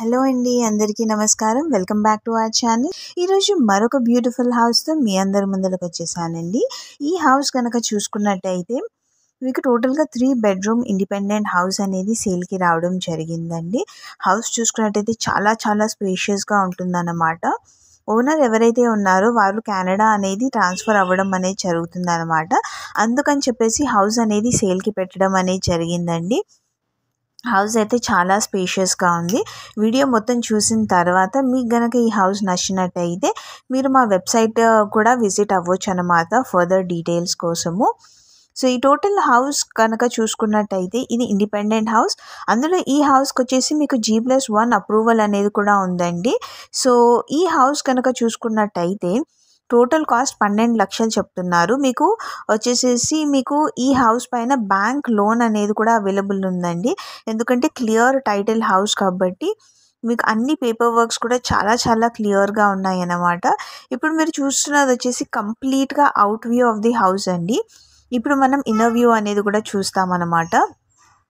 Hello అండి, అందరికీ నమస్కారం. Welcome back to our channel. ఈరోజు మరొక బ్యూటిఫుల్ హౌస్తో మీ అందరి ముందరకు వచ్చేసానండి. ఈ హౌస్ కనుక చూసుకున్నట్టయితే మీకు టోటల్గా 3 బెడ్రూమ్ ఇండిపెండెంట్ హౌస్ అనేది సేల్కి రావడం జరిగిందండి. హౌస్ చూసుకున్నట్టయితే చాలా చాలా స్పేషియస్గా ఉంటుందన్నమాట. ఓనర్ ఎవరైతే ఉన్నారో వాళ్ళు కెనడా అనేది ట్రాన్స్ఫర్ అవ్వడం అనేది జరుగుతుందన్నమాట. అందుకని చెప్పేసి హౌస్ అనేది సేల్కి పెట్టడం అనేది జరిగిందండి. హౌస్ అయితే చాలా స్పేషియస్గా ఉంది. వీడియో మొత్తం చూసిన తర్వాత మీకు గనక ఈ హౌస్ నచ్చినట్టయితే మీరు మా వెబ్సైట్ కూడా విజిట్ అవ్వచ్చు అన్నమాట ఫర్దర్ డీటెయిల్స్ కోసము. సో ఈ టోటల్ హౌస్ కనుక చూసుకున్నట్టయితే ఇది ఇండిపెండెంట్ హౌస్. అందులో ఈ హౌస్కి వచ్చేసి మీకు G+1 అప్రూవల్ అనేది కూడా ఉందండి. సో ఈ హౌస్ కనుక చూసుకున్నట్టయితే టోటల్ కాస్ట్ 12 లక్షలు చెప్తున్నారు. మీకు వచ్చేసేసి మీకు ఈ హౌస్ పైన బ్యాంక్ లోన్ అనేది కూడా అవైలబుల్ ఉందండి. ఎందుకంటే క్లియర్ టైటిల్ హౌస్ కాబట్టి మీకు అన్ని పేపర్ వర్క్స్ కూడా చాలా చాలా క్లియర్గా ఉన్నాయి అన్నమాట. ఇప్పుడు మీరు చూస్తున్నది వచ్చేసి కంప్లీట్గా out view of the house అండి. ఇప్పుడు మనం ఇన్నర్ వ్యూ అనేది కూడా చూస్తామన్నమాట.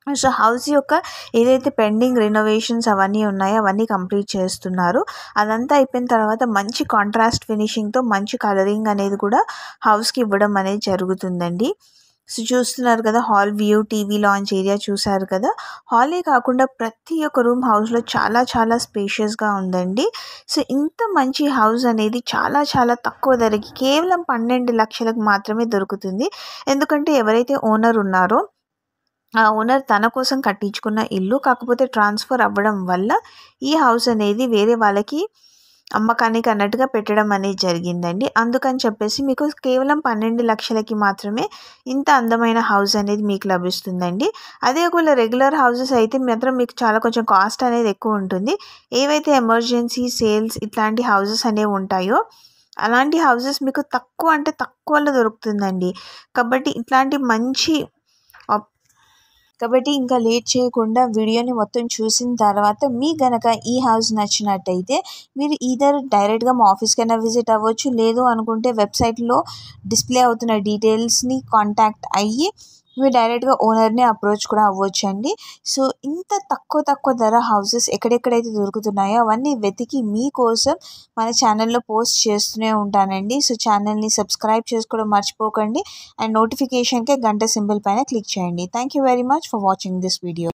సో హౌస్ యొక్క ఏదైతే పెండింగ్ రెనోవేషన్స్ అవన్నీ ఉన్నాయో అవన్నీ కంప్లీట్ చేస్తున్నారు. అదంతా అయిపోయిన తర్వాత మంచి కాంట్రాస్ట్ ఫినిషింగ్తో మంచి కలరింగ్ అనేది కూడా హౌస్కి ఇవ్వడం అనేది జరుగుతుందండి. సో చూస్తున్నారు కదా, hall view, TV launch area చూసారు కదా. హాలే కాకుండా ప్రతి ఒక్క రూమ్ హౌస్లో చాలా చాలా స్పేషియస్గా ఉందండి. సో ఇంత మంచి హౌస్ అనేది చాలా చాలా తక్కువ ధరకి కేవలం 12 లక్షలకు మాత్రమే దొరుకుతుంది. ఎందుకంటే ఎవరైతే ఓనర్ ఉన్నారో ఆ ఓనర్ తన కోసం కట్టించుకున్న ఇల్లు, కాకపోతే ట్రాన్స్ఫర్ అవ్వడం వల్ల ఈ హౌస్ అనేది వేరే వాళ్ళకి అమ్మకానికి అన్నట్టుగా పెట్టడం అనేది జరిగిందండి. అందుకని చెప్పేసి మీకు కేవలం 12 లక్షలకి మాత్రమే ఇంత అందమైన హౌస్ అనేది మీకు లభిస్తుందండి. అదే ఒకవేళ రెగ్యులర్ హౌసెస్ అయితే మాత్రం మీకు చాలా కొంచెం కాస్ట్ అనేది ఎక్కువ ఉంటుంది. ఏవైతే ఎమర్జెన్సీ సేల్స్ ఇట్లాంటి హౌసెస్ అనేవి ఉంటాయో అలాంటి హౌసెస్ మీకు తక్కువ అంటే తక్కువలో దొరుకుతుందండి. కాబట్టి ఇట్లాంటి మంచి కాబట్టి ఇంకా లేట్ చేయకుండా వీడియోని మొత్తం చూసిన తర్వాత మీకు గనక ఈ హౌస్ నచ్చినట్టయితే మీరు ఈధర్ డైరెక్ట్గా మా ఆఫీస్కైనా విజిట్ అవ్వచ్చు, లేదు అనుకుంటే వెబ్సైట్లో డిస్ప్లే అవుతున్న డీటెయిల్స్ని కాంటాక్ట్ అయ్యి మీరు డైరెక్ట్గా ఓనర్ని అప్రోచ్ కూడా అవ్వచ్చు అండి. సో ఇంత తక్కువ ధర హౌసెస్ ఎక్కడెక్కడైతే దొరుకుతున్నాయో అవన్నీ వెతికి మీకోసం మన ఛానల్లో పోస్ట్ చేస్తూనే ఉంటానండి. సో ఛానల్ని సబ్స్క్రైబ్ చేసుకోవడం మర్చిపోకండి అండ్ నోటిఫికేషన్కే గంట సింబల్ పైన క్లిక్ చేయండి. Thank you very much for watching this video.